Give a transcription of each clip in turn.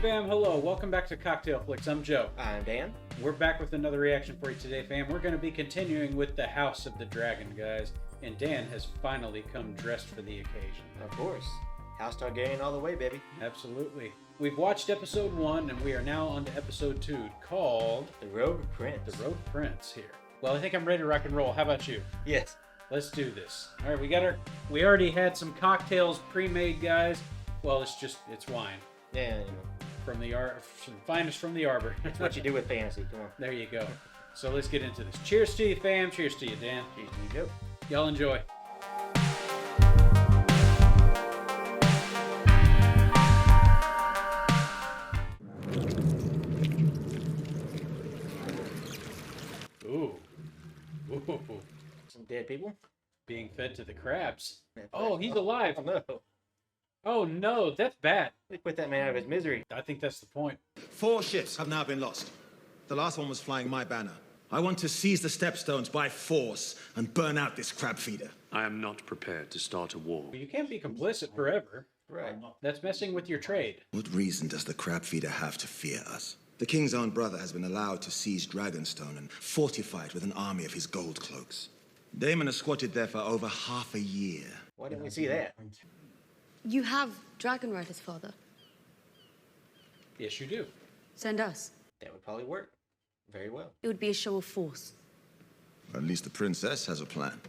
fam, hello. Welcome back to Cocktail Flicks. I'm Joe. I'm Dan. We're back with another reaction for you today, fam. We're going to be continuing with the House of the Dragon, guys. And Dan has finally come dressed for the occasion. Of course. House Targaryen all the way, baby. Absolutely. We've watched episode 1, and we are now on to episode 2, called The Rogue Prince. The Rogue Prince here. Well, I think I'm ready to rock and roll. How about you? Yes. Let's do this. All right, we already had some cocktails pre-made, guys. Well, it's wine. Yeah, you know. From the finest from the arbor. That's what you do with fantasy. Come on. There you go. So let's get into this. Cheers to you, fam. Cheers to you, Dan. Cheers to you, Joe. Y'all enjoy. Ooh. Ooh. Some dead people. Being fed to the crabs. Oh, he's alive. Oh, no. Oh, no. That's bad. They put that man out of his misery. I think that's the point. 4 ships have now been lost. The last one was flying my banner. I want to seize the stepstones by force and burn out this crab feeder. I am not prepared to start a war. You can't be complicit forever. Right. That's messing with your trade. What reason does the crab feeder have to fear us? The king's own brother has been allowed to seize Dragonstone and fortify it with an army of his gold cloaks. Daemon has squatted there for over half a year. Why didn't we see that? You have dragon riders, father. Yes, you do. Send us. That would probably work. Very well. It would be a show of force. At least the princess has a plan.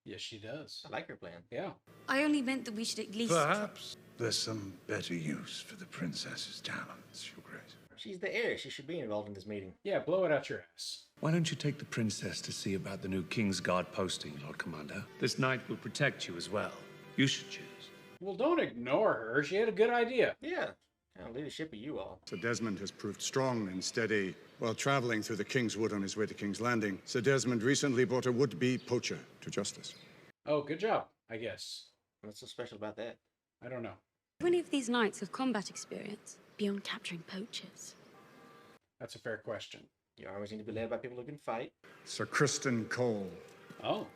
Yes, she does. I like her plan. Yeah. I only meant that we should at least... Perhaps there's some better use for the princess's talents, Your Grace. She's the heir. She should be involved in this meeting. Yeah, blow it out your ass. Why don't you take the princess to see about the new King's Guard posting, Lord Commander? This knight will protect you as well. You should choose. Well, don't ignore her. She had a good idea. Yeah. I'll lead a ship of you all. Sir Desmond has proved strong and steady while traveling through the King's Wood on his way to King's Landing. Sir Desmond recently brought a would-be poacher to justice. Oh, good job, I guess. What's so special about that? I don't know. Do any of these knights have combat experience beyond capturing poachers? That's a fair question. Your armies need to be led by people who can fight. Sir Kristen Cole. Oh,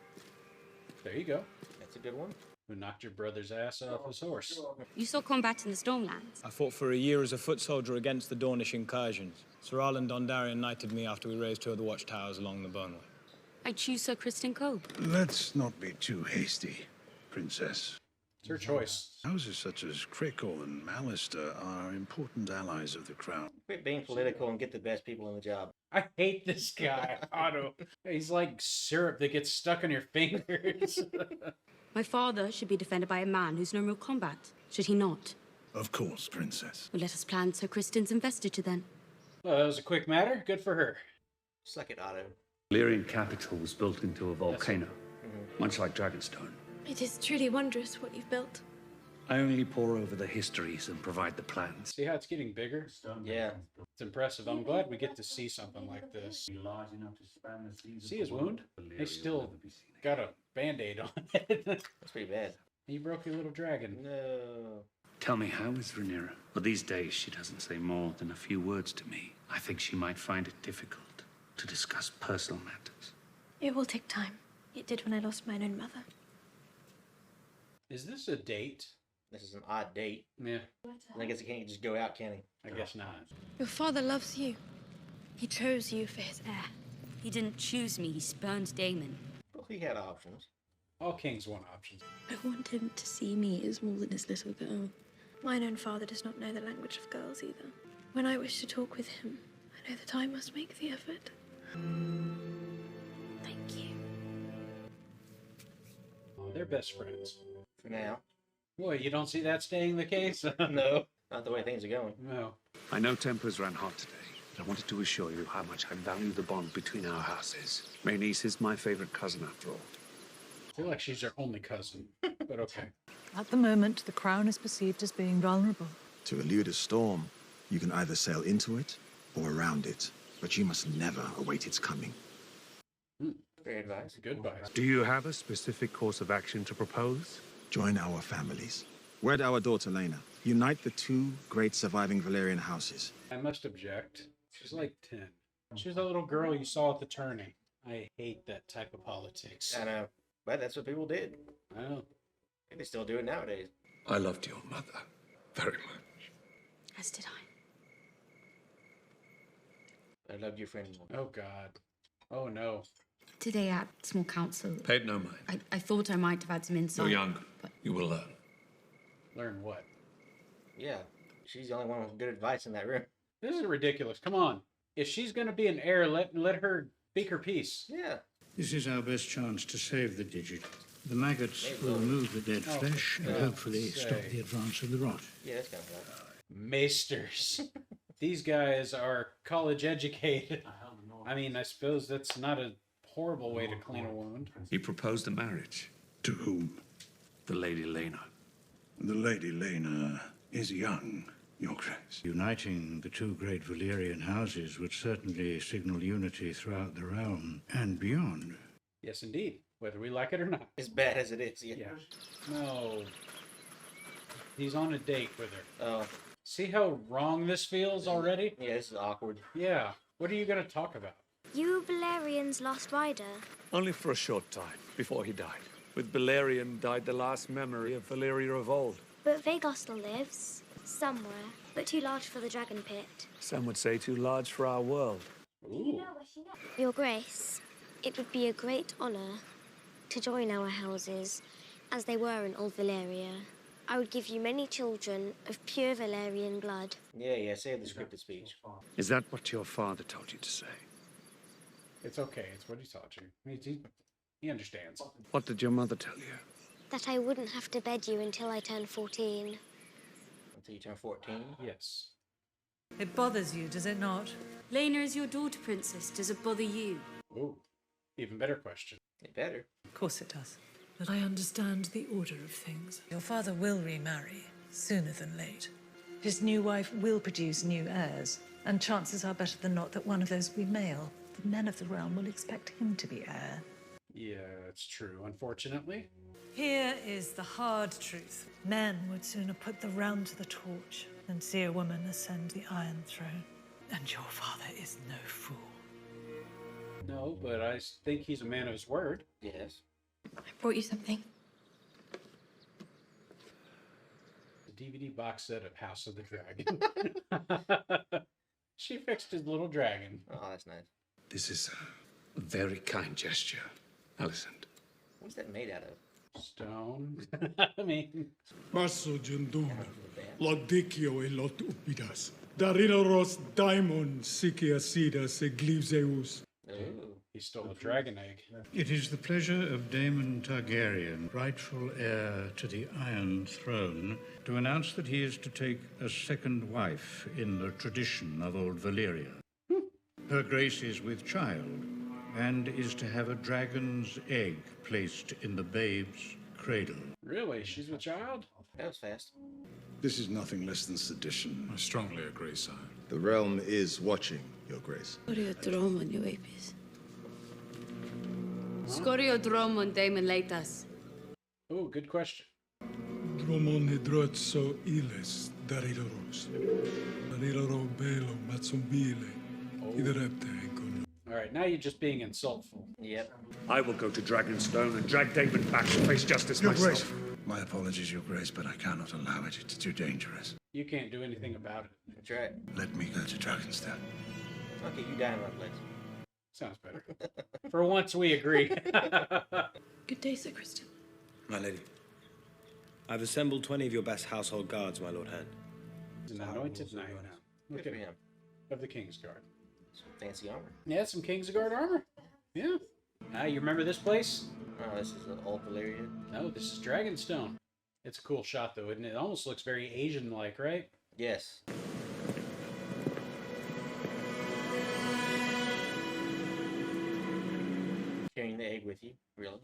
there you go. That's a good one. Who knocked your brother's ass off his horse. You saw combat in the Stormlands. I fought for a year as a foot soldier against the Dornish incursions. Sir Arlen Dondarrion knighted me after we raised 2 of the watchtowers along the Burnway. I choose Sir Kristen Cole. Let's not be too hasty, Princess. It's her choice. Houses such as Crickle and Mallister are important allies of the crown. Quit being political and get the best people in the job. I hate this guy, Otto. He's like syrup that gets stuck on your fingers. My father should be defended by a man who's known real combat, should he not? Of course, Princess. Well, let us plan Sir Kristen's investiture then. Well, that was a quick matter. Good for her. Suck it, Otto. Valyrian capital was built into a volcano, much like Dragonstone. It is truly wondrous what you've built. I only pore over the histories and provide the plans. See how it's getting bigger? Yeah. It's impressive. I'm glad we get to see something like this. See his wound? He still got a band-aid on it. That's pretty bad. You broke your little dragon. No. Tell me, how is Rhaenyra? Well, these days she doesn't say more than a few words to me. I think she might find it difficult to discuss personal matters. It will take time. It did when I lost my own mother. Is this a date? This is an odd date. Yeah, I guess he can't just go out, can he? I guess not. Your father loves you. He chose you for his heir. He didn't choose me, he spurned Daemon. Well, he had options. All kings want options. I want him to see me as more than his little girl. Mine own father does not know the language of girls either. When I wish to talk with him, I know that I must make the effort. Thank you. Oh, they're best friends. For now. Boy, you don't see that staying the case? No. Not the way things are going. No. I know tempers ran hot today, but I wanted to assure you how much I value the bond between our houses. Rhaenys is my favorite cousin, after all. I feel like she's her only cousin, but okay. At the moment, the crown is perceived as being vulnerable. To elude a storm, you can either sail into it or around it, but you must never await its coming. Fair advice. Good advice. Do you have a specific course of action to propose? Join our families. Wed our daughter Laena. Unite the 2 great surviving Valyrian houses. I must object. She's like 10. She's the little girl you saw at the tourney. I hate that type of politics. I know. But that's what people did. I know. They still do it nowadays. I loved your mother very much. As did I. I loved your friend more. Oh God. Oh no. Today at small council, Paid no mind. I thought I might have had some insight. You're young. You will learn. Learn what? Yeah, she's the only one with good advice in that room. This is ridiculous. Come on. If she's gonna be an heir, let her speak her piece. Yeah. This is our best chance to save the digit. The maggots will remove the dead flesh and hopefully stop the advance of the rot. Yeah, that's kind of right. Maesters. These guys are college educated. I mean, I suppose that's not a horrible way to clean a wound. He proposed a marriage. To whom? The Lady Lena. The Lady Lena is young, Your Grace. Uniting the two great Valyrian houses would certainly signal unity throughout the realm and beyond. Yes, indeed. Whether we like it or not. As bad as it is, yeah. No. He's on a date with her. Oh. See how wrong this feels already? Yeah, this is awkward. Yeah. What are you going to talk about? You were Balerian's lost rider. Only for a short time, before he died. With Balerion died the last memory of Valyria of old. But Vhagar still lives. Somewhere. But too large for the dragon pit. Some would say too large for our world. Ooh. Your Grace, it would be a great honor to join our houses, as they were in Old Valyria. I would give you many children of pure Valerian blood. Yeah, say the scripted speech. Is that what your father told you to say? It's okay. It's what he taught you. He understands. What did your mother tell you? That I wouldn't have to bed you until I turned 14. Until you turn 14? Yes. It bothers you, does it not? Lena is your daughter, Princess. Does it bother you? Ooh. Even better question. It better. Of course it does. But I understand the order of things. Your father will remarry, sooner than late. His new wife will produce new heirs, and chances are better than not that one of those will be male. The men of the realm will expect him to be heir. Yeah, it's true, unfortunately. Here is the hard truth. Men would sooner put the realm to the torch than see a woman ascend the Iron Throne. And your father is no fool. No, but I think he's a man of his word. Yes. I brought you something. The DVD box set of House of the Dragon. She fixed his little dragon. Oh, that's nice. This is a very kind gesture, Alicent. What's that made out of? Stone. I mean... Basso Junduma, Lodikio elot upidas, Dariloros daimon sikiasidas eglivzeus. He stole a dragon egg. It is the pleasure of Daemon Targaryen, rightful heir to the Iron Throne, to announce that he is to take a second wife in the tradition of Old Valyria. Her Grace is with child, and is to have a dragon's egg placed in the babe's cradle. Really? She's with child? That was fast. This is nothing less than sedition. I strongly agree, sire. The realm is watching, Your Grace. Scorio dromon Daemon Leitas. Oh, good question. Dromon hidrotso iles Dariloros. Dariloro belo matsumbile. Iderepte enkon. All right, now you're just being insultful. Yep. I will go to Dragonstone and drag Daemon back to face justice Your myself. Grace. My apologies, Your Grace, but I cannot allow it. It's too dangerous. You can't do anything about it. That's right. Let me go to Dragonstone. Okay, you die in my place. Sounds better. For once, we agree. Good day, Sir Kristen. My lady, I've assembled 20 of your best household guards, my Lord Hand. It's an anointed knight now. Look Good at for him. him. Of the King's Guard. Some fancy armor. Yeah, some King's Guard armor. Yeah. Now, you remember this place? Oh, this is Old Valyria. No, this is Dragonstone. It's a cool shot, though, isn't it? It almost looks very Asian-like, right? Yes. Carrying the egg with you, really?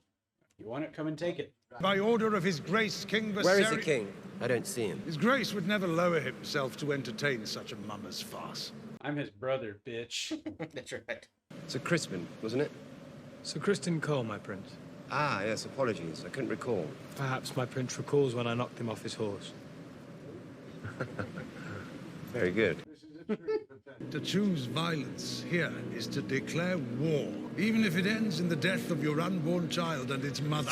You want it? Come and take it. By order of His Grace, King Viserion... Where is the king? I don't see him. His Grace would never lower himself to entertain such a mummer's farce. I'm his brother, bitch. That's right. Sir Crispin, wasn't it? Sir Kristen Cole, my prince. Ah, yes, apologies. I couldn't recall. Perhaps my prince recalls when I knocked him off his horse. Very good. To choose violence here is to declare war, even if it ends in the death of your unborn child and its mother.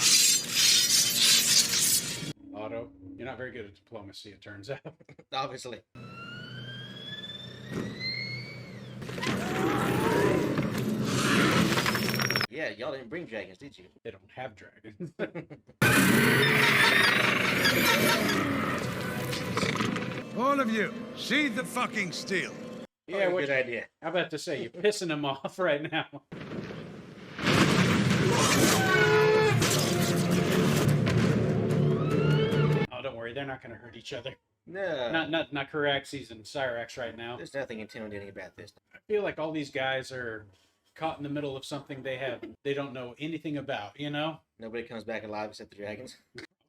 Otto, you're not very good at diplomacy, it turns out. Obviously. Yeah, y'all didn't bring dragons, did you? They don't have dragons. All of you, sheathe the fucking steel. Yeah, good idea. How about to say, you're pissing them off right now. Oh, don't worry, they're not going to hurt each other. No. Not Caraxes and Cyrax right now. There's nothing intimidating about this. I feel like all these guys are caught in the middle of something they don't know anything about, you know? Nobody comes back alive except the dragons.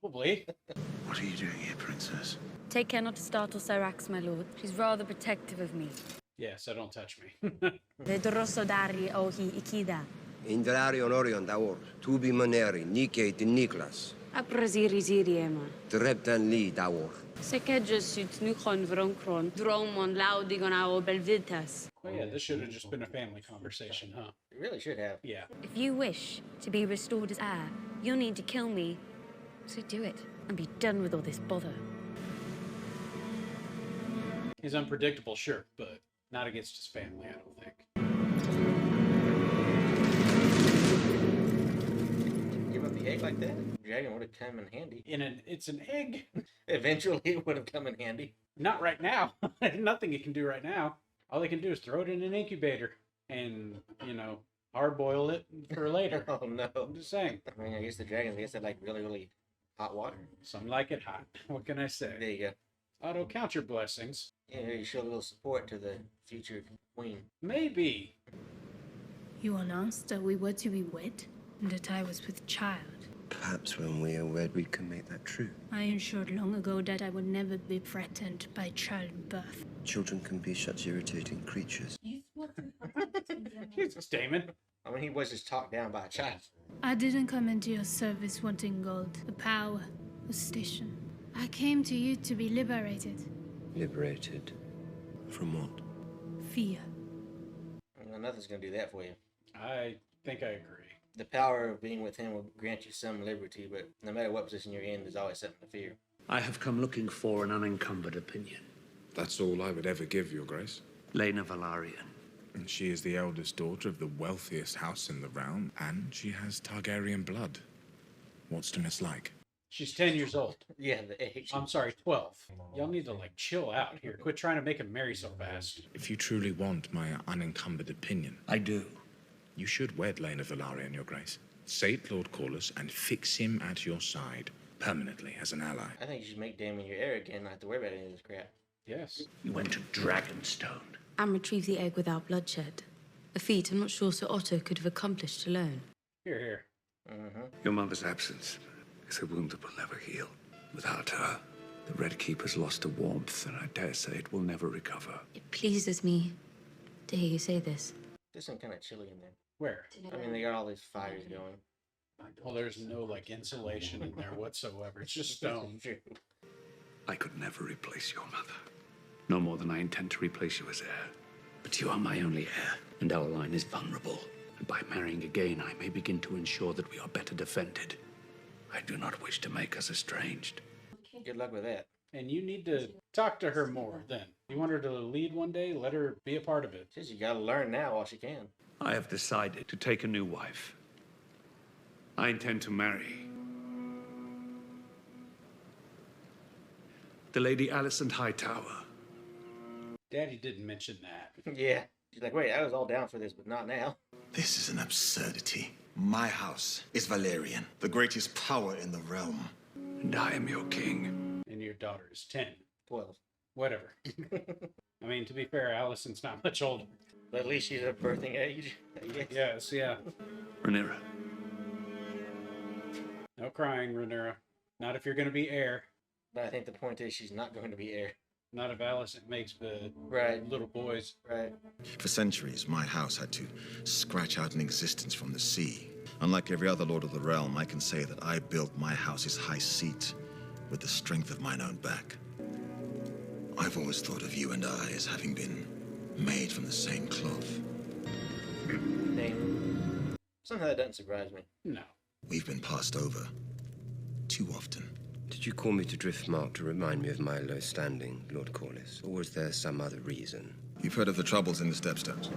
Probably. What are you doing here, princess? Take care not to startle Cyrax, my lord. She's rather protective of me. Yeah, so don't touch me. Vedroso dari ohi ikida. Indrarion orion daor, tubi moneri, nike de Niklas. Apraziri ziriema. Dreptan li daor. Sekedja sut nuchon vronkron. Dromon laudigon ao belvitas. Oh yeah, this should have just been a family conversation, huh? It really should have. Yeah. If you wish to be restored as heir, you'll need to kill me. So do it, and be done with all this bother. He's unpredictable, sure, but not against his family, I don't think. Give up the egg like that? Dragon would have come in handy. It's an egg. Eventually it would have come in handy. Not right now. Nothing it can do right now. All they can do is throw it in an incubator and, hard boil it for later. Oh no. I'm just saying. I mean, I guess the dragons, they like really, really hot water. Some like it hot. What can I say? There you go. Otto, count your blessings. Yeah, you show a little support to the future queen. Maybe. You announced that we were to be wed, and that I was with child. Perhaps when we are wed, we can make that true. I ensured long ago that I would never be threatened by childbirth. Children can be such irritating creatures. Jesus, Damon. I mean, he was just talked down by a child. I didn't come into your service wanting gold, the power, the station. I came to you to be liberated. Liberated? From what? Fear. Well, nothing's gonna do that for you. I think I agree. The power of being with him will grant you some liberty, but no matter what position you're in, there's always something to fear. I have come looking for an unencumbered opinion. That's all I would ever give, Your Grace. Lena Velaryon. And she is the eldest daughter of the wealthiest house in the realm, and she has Targaryen blood. What's to mislike? She's 10 years old. Yeah, the age. I'm sorry, 12. Y'all need to, chill out here. Quit trying to make him marry so fast. If you truly want my unencumbered opinion... I do. You should wed Lena Velaryon, Your Grace. Sate Lord Corlys and fix him at your side, permanently as an ally. I think you should make Daemon your heir again, not have to worry about any of this crap. Yes. You went to Dragonstone. And retrieve the egg without bloodshed. A feat I'm not sure Sir Otto could have accomplished alone. Here. Your mother's absence is a wound that will never heal. Without her, the Red Keeper's lost a warmth, and I dare say it will never recover. It pleases me to hear you say this. There's some kind of chili in there. Where? I mean, they got all these fires going. Well, there's no, insulation in there whatsoever. It's just stone. I could never replace your mother. No more than I intend to replace you as heir. But you are my only heir, and our line is vulnerable. And by marrying again, I may begin to ensure that we are better defended. I do not wish to make us estranged. Good luck with that. And you need to talk to her more, then. You want her to lead one day? Let her be a part of it. Just you gotta learn now while she can. I have decided to take a new wife. I intend to marry the Lady Alicent Hightower. Daddy didn't mention that. Yeah. She's like, wait, I was all down for this, but not now. This is an absurdity. My house is Valerian, the greatest power in the realm. And I am your king. And your daughter is 10. 12. Whatever. I mean, to be fair, Alicent's not much older. But at least she's at birthing age. Yes, yeah. Rhaenyra. No crying, Rhaenyra. Not if you're going to be heir. But I think the point is she's not going to be heir. Not if Alicent makes the little boys. Right. For centuries, my house had to scratch out an existence from the sea. Unlike every other lord of the realm, I can say that I built my house's high seat with the strength of mine own back. I've always thought of you and I as having been made from the same cloth. Name. Somehow that doesn't surprise me. No. We've been passed over too often. Did you call me to Driftmark to remind me of my low standing, Lord Corlys? Or was there some other reason? You've heard of the troubles in the Stepstones.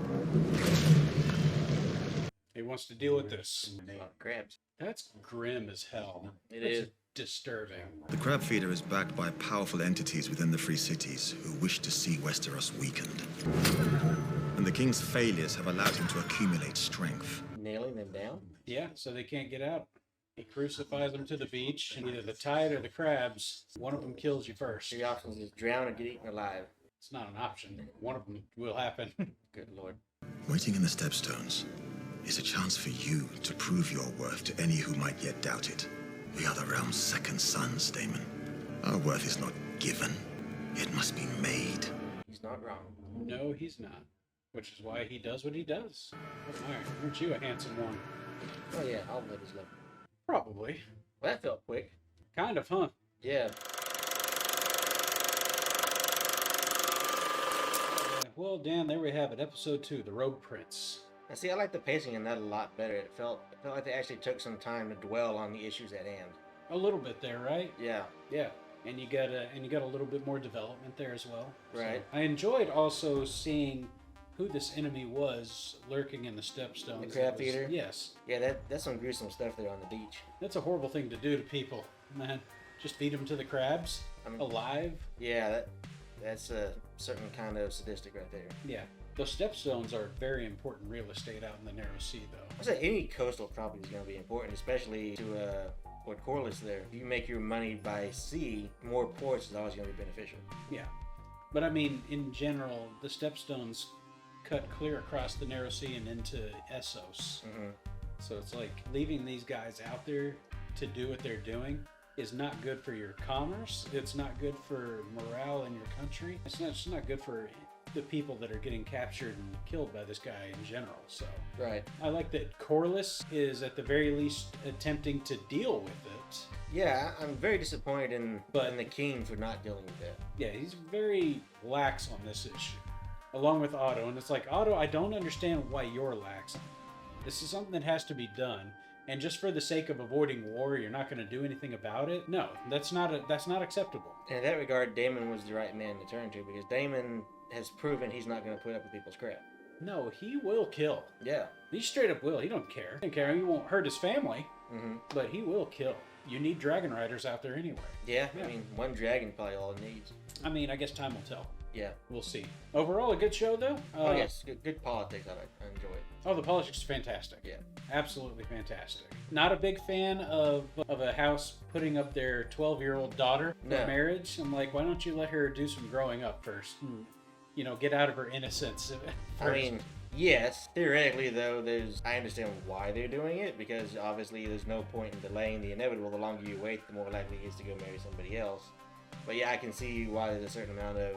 He wants wants to deal with this. A lot of crabs. That's grim as hell. It That's is. disturbing. The Crab Feeder is backed by powerful entities within the Free Cities who wish to see Westeros weakened. And the king's failures have allowed him to accumulate strength. Nailing them down? Yeah, so they can't get out. He crucifies them to the beach, and either the tide or the crabs, one of them kills you first. The options is drown or get eaten alive. It's not an option. One of them will happen. Good lord. Waiting in the Stepstones is a chance for you to prove your worth to any who might yet doubt it. We are the realm's second sons, Daemon. Our worth is not given. It must be made. He's not wrong. No, he's not. Which is why he does what he does. Oh, Iron, aren't you a handsome one? Oh yeah, all blood is love. Probably. Well, that felt quick. Kind of, huh? Yeah. Well, Dan, there we have it. Episode 2, The Rogue Prince. Now, see, I like the pacing in that a lot better. It felt like they actually took some time to dwell on the issues at hand. A little bit there, right? Yeah. Yeah. And you got a little bit more development there as well. Right. So I enjoyed also seeing who this enemy was lurking in the Stepstones. The Crab Feeder? Yes. Yeah, that's some gruesome stuff there on the beach. That's a horrible thing to do to people, man. Just feed them to the crabs, alive. Yeah, that's a certain kind of sadistic right there. Yeah. Those Stepstones are very important real estate out in the Narrow Sea, though. I say any coastal property is going to be important, especially to Lord Corlys there. If you make your money by sea, more ports is always going to be beneficial. Yeah. But I mean, in general, the Stepstones cut clear across the Narrow Sea and into Essos. Mm-hmm. So it's like leaving these guys out there to do what they're doing is not good for your commerce. It's not good for morale in your country. It's not good for the people that are getting captured and killed by this guy in general. So right. I like that Corlys is at the very least attempting to deal with it. Yeah, I'm very disappointed in the king for not dealing with that. Yeah, he's very lax on this issue, along with Otto. And it's like, Otto, I don't understand why you're lax. This is something that has to be done. And just for the sake of avoiding war, you're not going to do anything about it? No, that's not acceptable. And in that regard, Daemon was the right man to turn to, because Daemon has proven he's not going to put up with people's crap. No, he will kill. Yeah. He straight up will. He don't care. He don't care. He won't hurt his family, but he will kill. You need dragon riders out there anyway. Yeah, I mean, one dragon probably all it needs. I mean, I guess time will tell. Yeah. We'll see. Overall, a good show, though. Oh, yes. Good politics. I enjoy it. Oh, the politics is fantastic. Yeah. Absolutely fantastic. Not a big fan of a house putting up their 12-year-old daughter for marriage. I'm like, why don't you let her do some growing up first? You know, get out of her innocence first. I mean, yes. Theoretically, though, I understand why they're doing it, because obviously there's no point in delaying the inevitable. The longer you wait, the more likely he is to go marry somebody else. But yeah, I can see why there's a certain amount of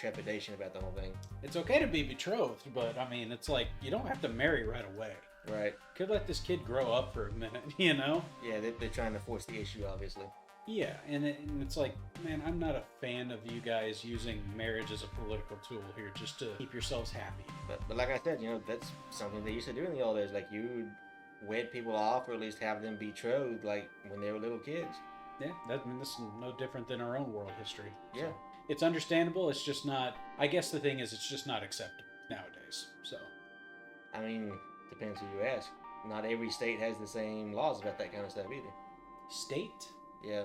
trepidation about the whole thing. It's okay to be betrothed, but I mean, it's like, you don't have to marry right away. Right. Could let this kid grow up for a minute, you know? Yeah, they're trying to force the issue, obviously. Yeah, and it's like, man, I'm not a fan of you guys using marriage as a political tool here just to keep yourselves happy. But like I said, you know, that's something they used to do in the old days. Like, you would wed people off, or at least have them betrothed, like, when they were little kids. Yeah, this is no different than our own world history. Yeah. So it's understandable, it's just not, I guess the thing is, it's just not acceptable nowadays, so. I mean, depends who you ask. Not every state has the same laws about that kind of stuff either. State? Yeah.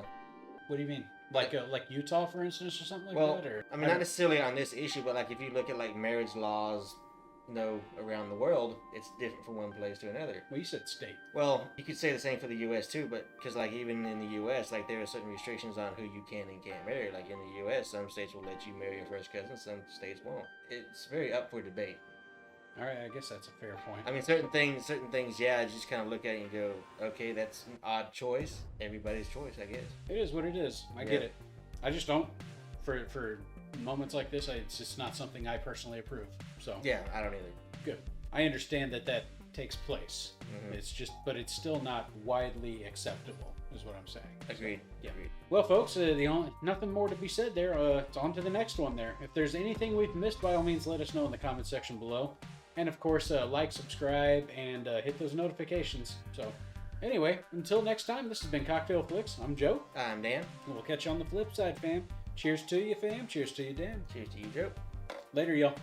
What do you mean? Like Utah, for instance, or something like that? Or I mean, not necessarily on this issue, but like if you look at like marriage laws, around the world, it's different from one place to another. Well, you said state. Well, you could say the same for the U.S. too, but because like even in the U.S., like there are certain restrictions on who you can and can't marry. Like in the U.S., some states will let you marry your first cousin, some states won't. It's very up for debate. All right, I guess that's a fair point. I mean, certain things, yeah, you just kind of look at it and go, okay, that's an odd choice. Everybody's choice, I guess. It is what it is. I get it. I just don't, for moments like this, it's just not something I personally approve. So yeah, I don't either. Good. I understand that takes place. It's just, but it's still not widely acceptable, is what I'm saying. Agreed. Yeah. Agreed. Well, folks, nothing more to be said there. It's on to the next one there. If there's anything we've missed, by all means, let us know in the comment section below. And of course, like, subscribe, and hit those notifications. So, anyway, until next time, this has been Cocktail Flicks. I'm Joe. I'm Dan. And we'll catch you on the flip side, fam. Cheers to you, fam. Cheers to you, Dan. Cheers to you, Joe. Later, y'all.